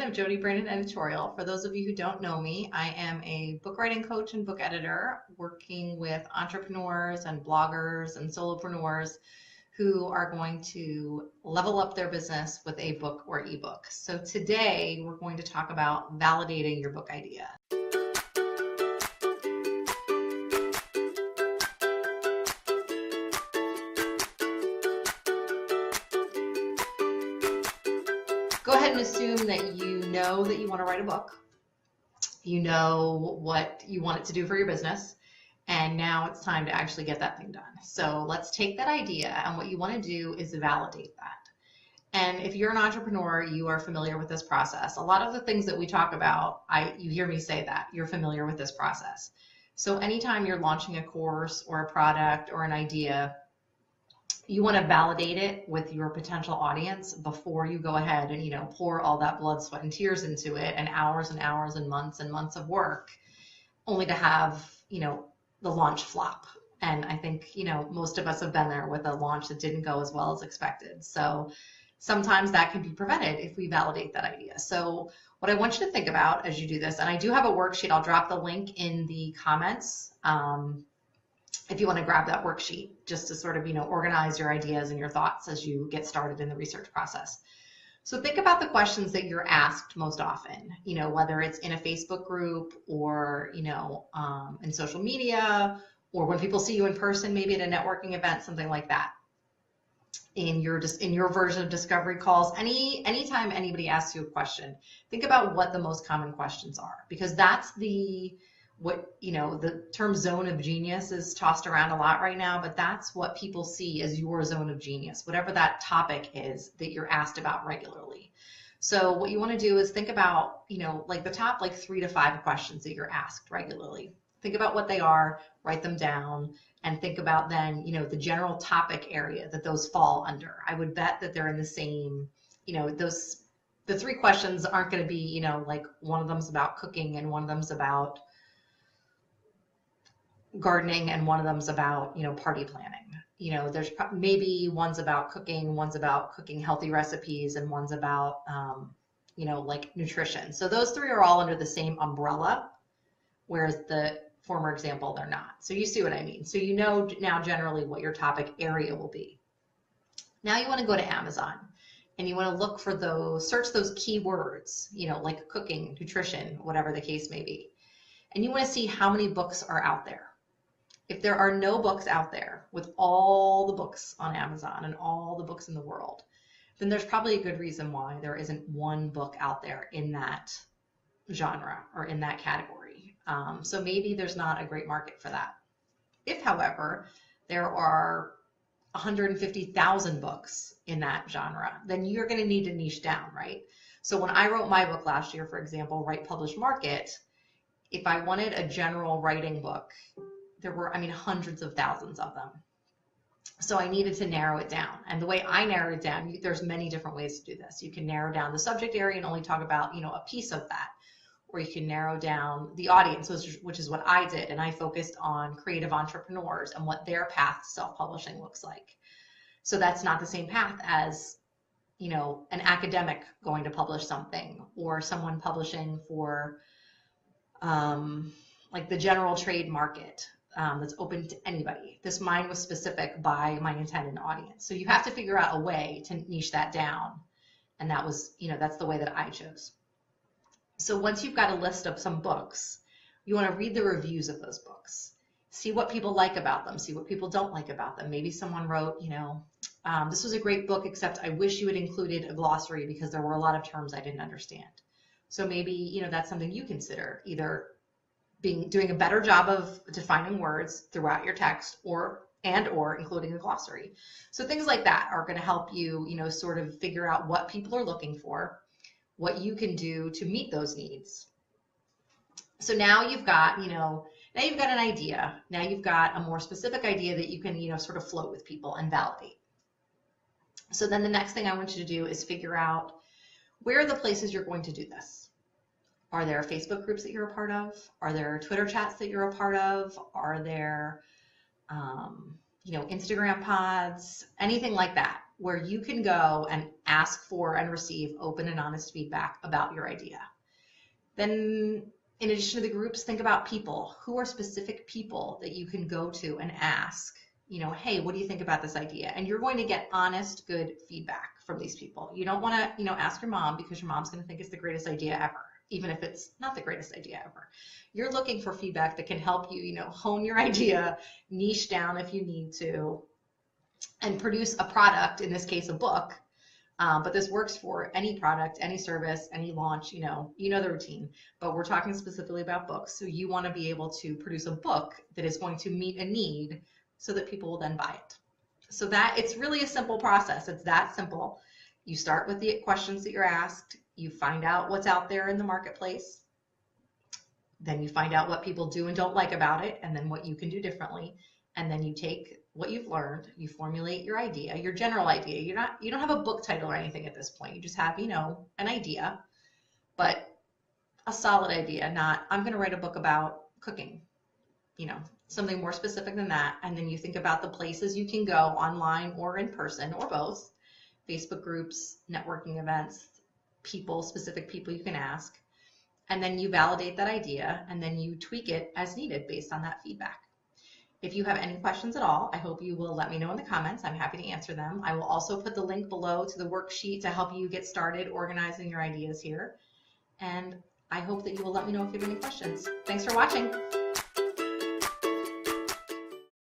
of Jodi Brandon Editorial. For those of you who don't know me, I am a book writing coach and book editor working with entrepreneurs and bloggers and solopreneurs who are going to level up their business with a book or ebook. So today we're going to talk about validating your book idea. Go ahead and assume that you know that you want to write a book. You know what you want it to do for your business. And now it's time to actually get that thing done. So let's take that idea, and what you want to do is validate that. And if you're an entrepreneur, you are familiar with this process. A lot of the things that we talk about, you hear me say that, you're familiar with this process. So anytime you're launching a course or a product or an idea, you want to validate it with your potential audience before you go ahead and, pour all that blood, sweat, and tears into it, and hours and months of work, only to have, the launch flop. And I think, most of us have been there with a launch that didn't go as well as expected. So sometimes that can be prevented if we validate that idea. So what I want you to think about as you do this, and I do have a worksheet, I'll drop the link in the comments. If you want to grab that worksheet just to sort of, organize your ideas and your thoughts as you get started in the research process. So think about the questions that you're asked most often, whether it's in a Facebook group or, in social media, or when people see you in person, maybe at a networking event, something like that. In your version of discovery calls, anytime anybody asks you a question, think about what the most common questions are, because that's the term zone of genius is tossed around a lot right now, but that's what people see as your zone of genius, whatever that topic is that you're asked about regularly. So what you want to do is think about, like the top 3 to 5 questions that you're asked regularly. Think about what they are, write them down, and think about then, the general topic area that those fall under. I would bet that they're in the same, the 3 questions aren't going to be, like one of them's about cooking and one of them's about gardening and one of them's about, party planning. There's maybe one's about cooking healthy recipes, and one's about, like nutrition. So those 3 are all under the same umbrella, whereas the former example, they're not. So you see what I mean? So now generally what your topic area will be. Now you want to go to Amazon and you want to look for search those keywords, like cooking, nutrition, whatever the case may be. And you want to see how many books are out there. If there are no books out there with all the books on Amazon and all the books in the world, then there's probably a good reason why there isn't one book out there in that genre or in that category. So maybe there's not a great market for that. If, however, there are 150,000 books in that genre, then you're going to need to niche down, right? So when I wrote my book last year, for example, Write, Publish, Market, if I wanted a general writing book, there were, hundreds of thousands of them. So I needed to narrow it down. And the way I narrowed it down, there's many different ways to do this. You can narrow down the subject area and only talk about, a piece of that. Or you can narrow down the audience, which is what I did. And I focused on creative entrepreneurs and what their path to self-publishing looks like. So that's not the same path as, an academic going to publish something, or someone publishing for like the general trade market that's open to anybody. Mine was specific by my intended audience. So you have to figure out a way to niche that down. And that was, that's the way that I chose. So once you've got a list of some books, you want to read the reviews of those books. See what people like about them. See what people don't like about them. Maybe someone wrote, this was a great book, except I wish you had included a glossary because there were a lot of terms I didn't understand. So maybe, that's something you consider, either doing a better job of defining words throughout your text, or including a glossary. So things like that are going to help you, sort of figure out what people are looking for, what you can do to meet those needs. So now you've got, now you've got an idea. Now you've got a more specific idea that you can, sort of float with people and validate. So then the next thing I want you to do is figure out, where are the places you're going to do this? Are there Facebook groups that you're a part of? Are there Twitter chats that you're a part of? Are there, Instagram pods, anything like that? where you can go and ask for and receive open and honest feedback about your idea. Then in addition to the groups, think about people. Who are specific people that you can go to and ask, you know, hey, what do you think about this idea? And you're going to get honest, good feedback from these people. You don't want to, you know, ask your mom because your mom's going to think it's the greatest idea ever, even if it's not the greatest idea ever. You're looking for feedback that can help you, you know, hone your idea, niche down if you need to, and produce a product, in this case, a book. But this works for any product, any service, any launch, you know the routine, but we're talking specifically about books. So you want to be able to produce a book that is going to meet a need so that people will then buy it. So that it's really a simple process. It's that simple. You start with the questions that you're asked, you find out what's out there in the marketplace, then you find out what people do and don't like about it, and then what you can do differently. And then you take what you've learned, you formulate your idea, your general idea. You don't have a book title or anything at this point. You just have, you know, an idea, but a solid idea, not I'm going to write a book about cooking, you know, something more specific than that. And then you think about the places you can go online or in person or both, Facebook groups, networking events, people, specific people you can ask. And then you validate that idea and then you tweak it as needed based on that feedback. If you have any questions at all, I hope you will let me know in the comments. I'm happy to answer them. I will also put the link below to the worksheet to help you get started organizing your ideas here. And I hope that you will let me know if you have any questions. Thanks for watching.